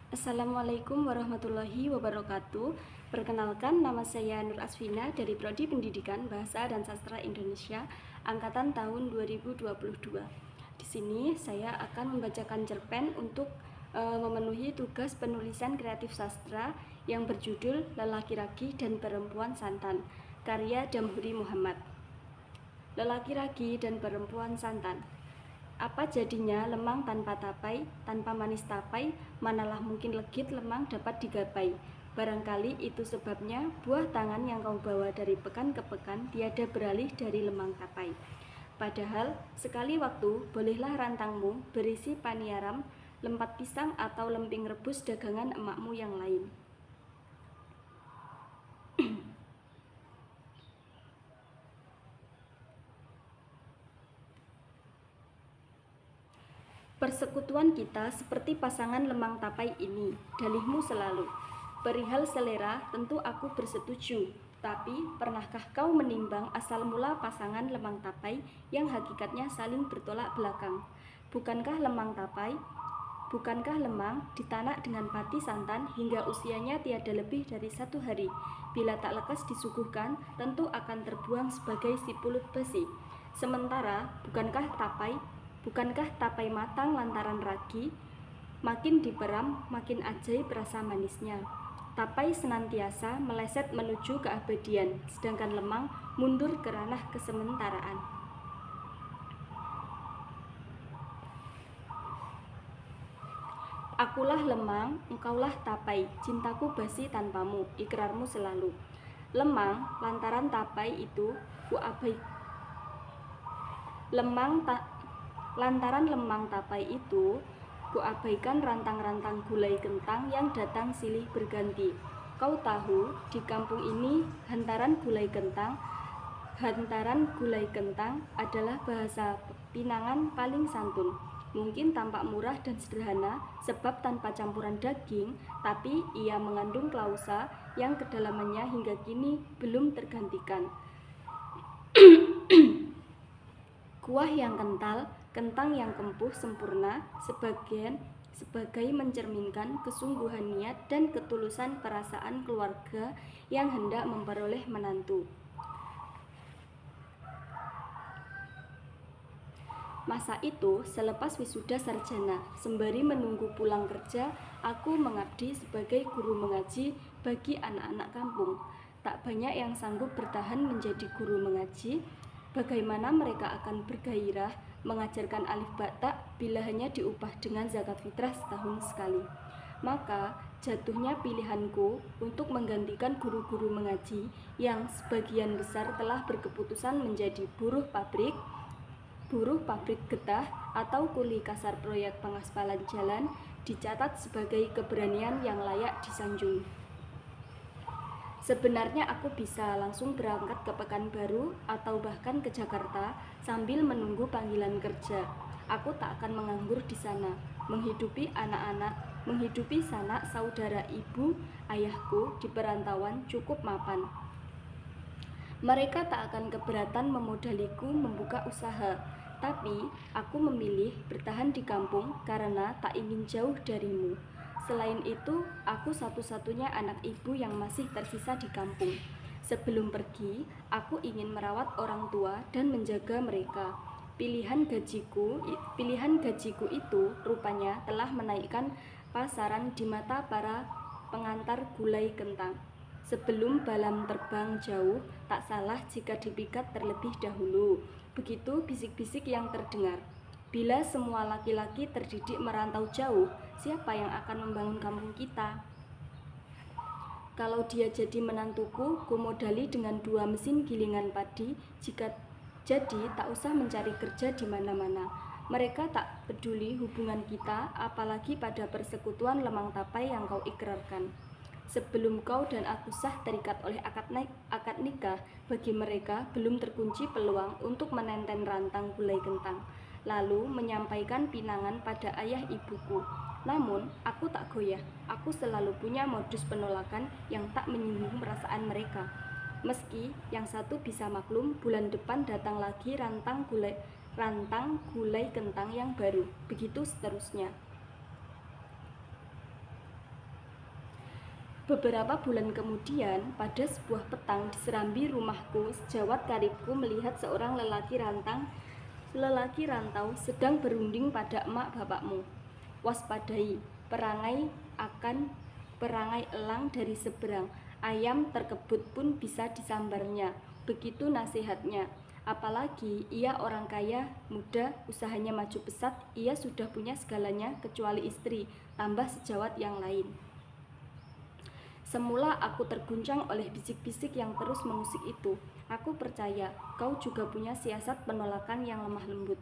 Assalamualaikum warahmatullahi wabarakatuh. Perkenalkan, nama saya Nur Asvina dari Prodi Pendidikan Bahasa dan Sastra Indonesia angkatan tahun 2022. Di sini saya akan membacakan cerpen untuk memenuhi tugas penulisan kreatif sastra yang berjudul Lelaki Ragi dan Perempuan Santan, karya Damhuri Muhammad. Lelaki ragi dan perempuan santan. Apa jadinya lemang tanpa tapai, tanpa manis tapai, manalah mungkin legit lemang dapat digapai. Barangkali itu sebabnya buah tangan yang kau bawa dari pekan ke pekan tiada beralih dari lemang tapai. Padahal sekali waktu bolehlah rantangmu berisi paniaram, lempat pisang atau lemping rebus dagangan emakmu yang lain. Persekutuan kita seperti pasangan lemang tapai ini, dalihmu selalu. Perihal selera tentu aku bersetuju, tapi pernahkah kau menimbang asal mula pasangan lemang tapai yang hakikatnya saling bertolak belakang? Bukankah lemang ditanak dengan pati santan hingga usianya tiada lebih dari 1 hari. Bila tak lekas disuguhkan, tentu akan terbuang sebagai sipulut besi. Sementara, Bukankah tapai matang lantaran ragi? Makin diperam, makin ajaib rasa manisnya. Tapai senantiasa meleset menuju keabadian, sedangkan lemang mundur ke ranah kesementaraan. Akulah lemang, engkaulah tapai, cintaku basi tanpamu, ikrarmu selalu. Lemang, lantaran tapai itu Lantaran lemang tapai itu, kuabaikan rantang-rantang gulai kentang yang datang silih berganti. Kau tahu, di kampung ini hantaran gulai kentang adalah bahasa pinangan paling santun. Mungkin tampak murah dan sederhana sebab tanpa campuran daging, tapi ia mengandung klausa yang kedalamannya hingga kini belum tergantikan. Kuah yang kental, kentang yang kempuh sempurna, sebagai mencerminkan kesungguhan niat dan ketulusan perasaan keluarga yang hendak memperoleh menantu. Masa itu, selepas wisuda sarjana, sembari menunggu pulang kerja, aku mengabdi sebagai guru mengaji bagi anak-anak kampung. Tak banyak yang sanggup bertahan menjadi guru mengaji. Bagaimana mereka akan bergairah mengajarkan alif batak bila hanya diupah dengan zakat fitrah setahun sekali? Maka jatuhnya pilihanku untuk menggantikan guru-guru mengaji yang sebagian besar telah berkeputusan menjadi buruh pabrik getah atau kuli kasar proyek pengaspalan jalan dicatat sebagai keberanian yang layak disanjung. Sebenarnya aku bisa langsung berangkat ke Pekanbaru atau bahkan ke Jakarta sambil menunggu panggilan kerja. Aku tak akan menganggur di sana, menghidupi sanak saudara ibu ayahku di perantauan cukup mapan. Mereka tak akan keberatan memodaliku membuka usaha, tapi aku memilih bertahan di kampung karena tak ingin jauh darimu. Selain itu, aku satu-satunya anak ibu yang masih tersisa di kampung. Sebelum pergi, aku ingin merawat orang tua dan menjaga mereka. Pilihan gajiku itu rupanya telah menaikkan pasaran di mata para pengantar gulai kentang. Sebelum balam terbang jauh, tak salah jika dipikat terlebih dahulu. Begitu bisik-bisik yang terdengar. Bila semua laki-laki terdidik merantau jauh, siapa yang akan membangun kampung kita? Kalau dia jadi menantuku, kumodali dengan 2 mesin gilingan padi, jadi tak usah mencari kerja di mana-mana. Mereka tak peduli hubungan kita, apalagi pada persekutuan lemang tapai yang kau ikrarkan. Sebelum kau dan aku sah terikat oleh akad nikah, bagi mereka belum terkunci peluang untuk menenten rantang gulai kentang, lalu menyampaikan pinangan pada ayah ibuku. Namun, aku tak goyah. Aku selalu punya modus penolakan yang tak menyinggung perasaan mereka. Meski yang satu bisa maklum, bulan depan datang lagi rantang gulai kentang yang baru. Begitu seterusnya. Beberapa bulan kemudian, pada sebuah petang di serambi rumahku, sejawat karibku melihat seorang lelaki rantau sedang berunding pada emak bapakmu. Waspadai, perangai elang dari seberang, ayam terkebut pun bisa disambarnya. Begitu nasihatnya. Apalagi ia orang kaya, muda, usahanya maju pesat, ia sudah punya segalanya kecuali istri, tambah sejawat yang lain. Semula aku terguncang oleh bisik-bisik yang terus mengusik itu. Aku percaya kau juga punya siasat penolakan yang lemah lembut,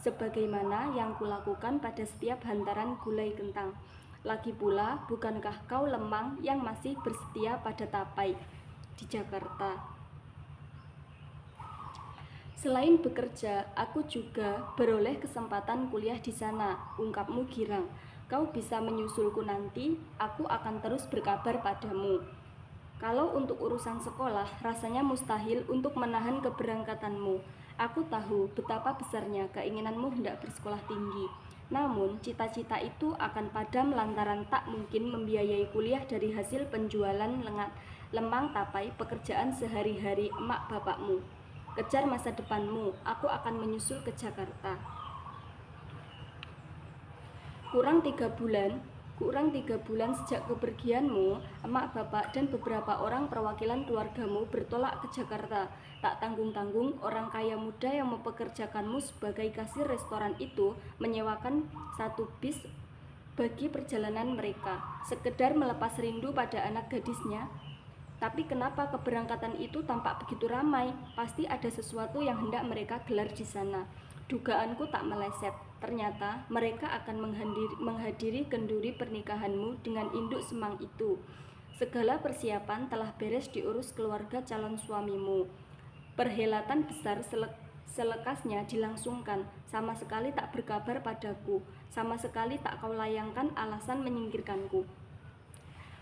sebagaimana yang kulakukan pada setiap hantaran gulai kentang. Lagi pula, bukankah kau lemang yang masih bersetia pada Tapai di Jakarta? Selain bekerja, aku juga beroleh kesempatan kuliah di sana, ungkapmu girang. Kau bisa menyusulku nanti, aku akan terus berkabar padamu. Kalau untuk urusan sekolah, rasanya mustahil untuk menahan keberangkatanmu. Aku tahu betapa besarnya keinginanmu hendak bersekolah tinggi. Namun, cita-cita itu akan padam lantaran tak mungkin membiayai kuliah dari hasil penjualan lemang tapai pekerjaan sehari-hari emak bapakmu. Kejar masa depanmu, aku akan menyusul ke Jakarta. Kurang tiga bulan sejak kepergianmu, emak bapak dan beberapa orang perwakilan keluargamu bertolak ke Jakarta. Tak tanggung-tanggung, orang kaya muda yang mempekerjakanmu sebagai kasir restoran itu menyewakan satu bis bagi perjalanan mereka, sekedar melepas rindu pada anak gadisnya. Tapi kenapa keberangkatan itu tampak begitu ramai? Pasti ada sesuatu yang hendak mereka gelar di sana. Dugaanku tak meleset. Ternyata mereka akan menghadiri kenduri pernikahanmu dengan induk semang itu. Segala persiapan telah beres diurus keluarga calon suamimu. Perhelatan besar selekasnya dilangsungkan. Sama sekali tak berkabar padaku. Sama sekali tak kau layangkan alasan menyingkirkanku.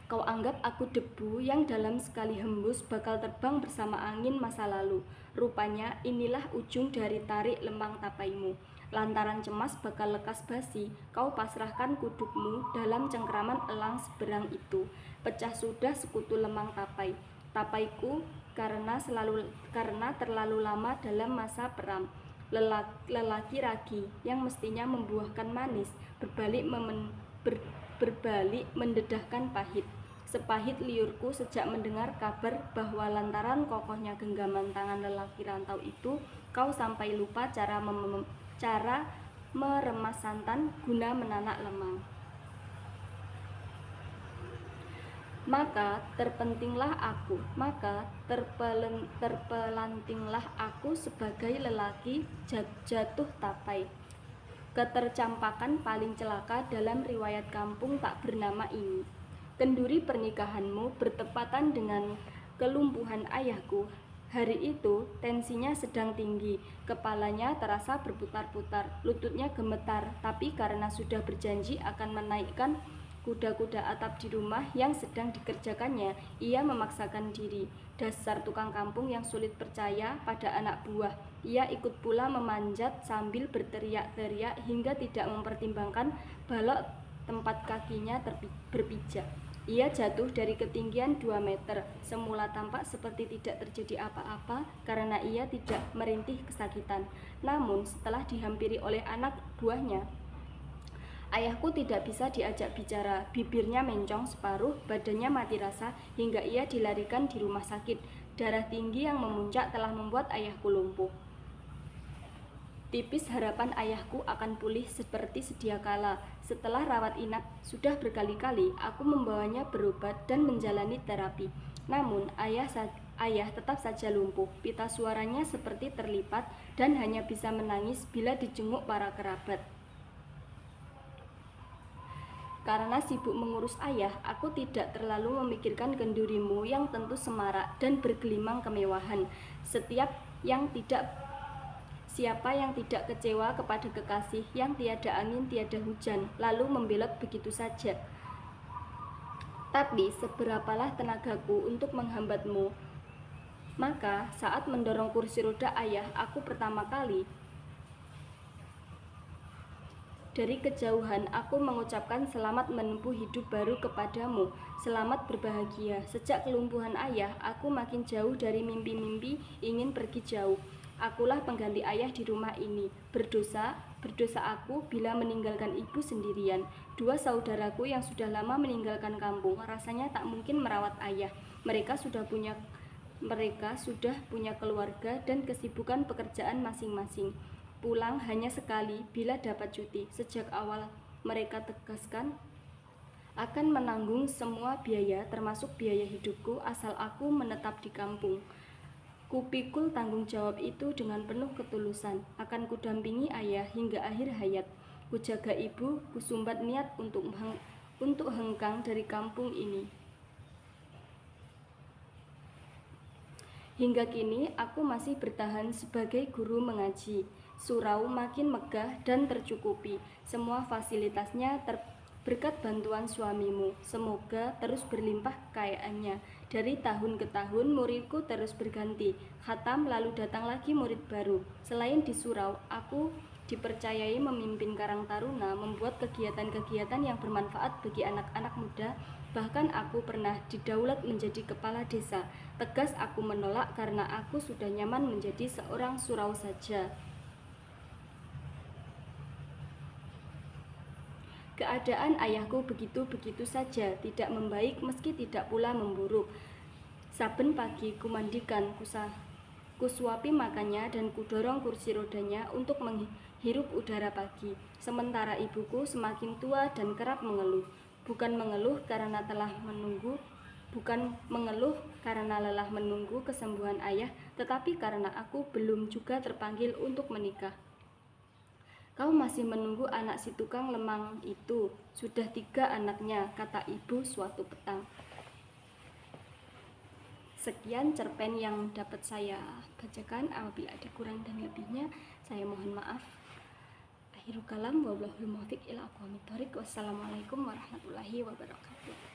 Kau anggap aku debu yang dalam sekali hembus bakal terbang bersama angin masa lalu. Rupanya inilah ujung dari tarik lemang tapaimu. Lantaran cemas bakal lekas basi, kau pasrahkan kudukmu dalam cengkraman elang seberang itu. Pecah sudah sekutu lemang tapai. Tapaiku karena terlalu lama dalam masa peram. Lelaki ragi yang mestinya membuahkan manis berbalik mendedahkan pahit. Sepahit liurku sejak mendengar kabar bahwa lantaran kokohnya genggaman tangan lelaki rantau itu, kau sampai lupa cara meremas santan guna menanak lemang. Maka terpelantinglah aku sebagai lelaki jatuh tapai. Ketercampakan paling celaka dalam riwayat kampung tak bernama ini. Kenduri pernikahanmu bertepatan dengan kelumpuhan ayahku. Hari itu tensinya sedang tinggi, kepalanya terasa berputar-putar, lututnya gemetar, tapi karena sudah berjanji akan menaikkan kuda-kuda atap di rumah yang sedang dikerjakannya, ia memaksakan diri. Dasar tukang kampung yang sulit percaya pada anak buah. Ia ikut pula memanjat sambil berteriak-teriak hingga tidak mempertimbangkan balok tempat kakinya berpijak. Ia jatuh dari ketinggian 2 meter. Semula tampak seperti tidak terjadi apa-apa karena ia tidak merintih kesakitan. Namun setelah dihampiri oleh anak buahnya, ayahku tidak bisa diajak bicara. Bibirnya mencong separuh, badannya mati rasa hingga ia dilarikan di rumah sakit. Darah tinggi yang memuncak telah membuat ayahku lumpuh. Tipis harapan ayahku akan pulih seperti sedia kala. Setelah rawat inap sudah berkali-kali, aku membawanya berobat dan menjalani terapi. Namun ayah tetap saja lumpuh. Pita suaranya seperti terlipat dan hanya bisa menangis bila dijenguk para kerabat. Karena sibuk mengurus ayah, aku tidak terlalu memikirkan kendurimu yang tentu semarak dan bergelimang kemewahan. Siapa yang tidak kecewa kepada kekasih yang tiada angin tiada hujan, lalu membelot begitu saja? Tapi seberapalah tenagaku untuk menghambatmu? Maka saat mendorong kursi roda ayah, aku pertama kali Dari kejauhan aku mengucapkan selamat menempuh hidup baru kepadamu. Selamat berbahagia. Sejak kelumpuhan ayah, aku makin jauh dari mimpi-mimpi ingin pergi jauh. Akulah pengganti ayah di rumah ini. Berdosa aku bila meninggalkan ibu sendirian. Dua saudaraku yang sudah lama meninggalkan kampung, rasanya tak mungkin merawat ayah. Mereka sudah punya keluarga dan kesibukan pekerjaan masing-masing. Pulang hanya sekali bila dapat cuti. Sejak awal mereka tegaskan akan menanggung semua biaya termasuk biaya hidupku asal aku menetap di kampung. Kupikul tanggung jawab itu dengan penuh ketulusan. Akan kudampingi ayah hingga akhir hayat. Kujaga ibu, kusumbat niat untuk hengkang dari kampung ini. Hingga kini aku masih bertahan sebagai guru mengaji. Surau makin megah dan tercukupi. Semua fasilitasnya berkat bantuan suamimu. Semoga terus berlimpah kekayaannya. Dari tahun ke tahun muridku terus berganti. Khatam lalu datang lagi murid baru. Selain di surau, aku dipercayai memimpin Karang Taruna, membuat kegiatan-kegiatan yang bermanfaat bagi anak-anak muda. Bahkan aku pernah didaulat menjadi kepala desa. Tegas aku menolak karena aku sudah nyaman menjadi seorang surau saja. Keadaan ayahku begitu-begitu saja, tidak membaik meski tidak pula memburuk. Saben pagi kumandikan, kusuapi makannya dan kudorong kursi rodanya untuk menghirup udara pagi. Sementara ibuku semakin tua dan kerap mengeluh. Bukan mengeluh karena lelah menunggu kesembuhan ayah, tetapi karena aku belum juga terpanggil untuk menikah. Kau masih menunggu anak si tukang lemang itu. Sudah 3 anaknya, kata ibu suatu petang. Sekian cerpen yang dapat saya bacakan. Apabila ada kurang dan lebihnya, saya mohon maaf. Akhirul kalam, wallahul muwaffiq ila aqwamit thoriq. Wassalamualaikum warahmatullahi wabarakatuh.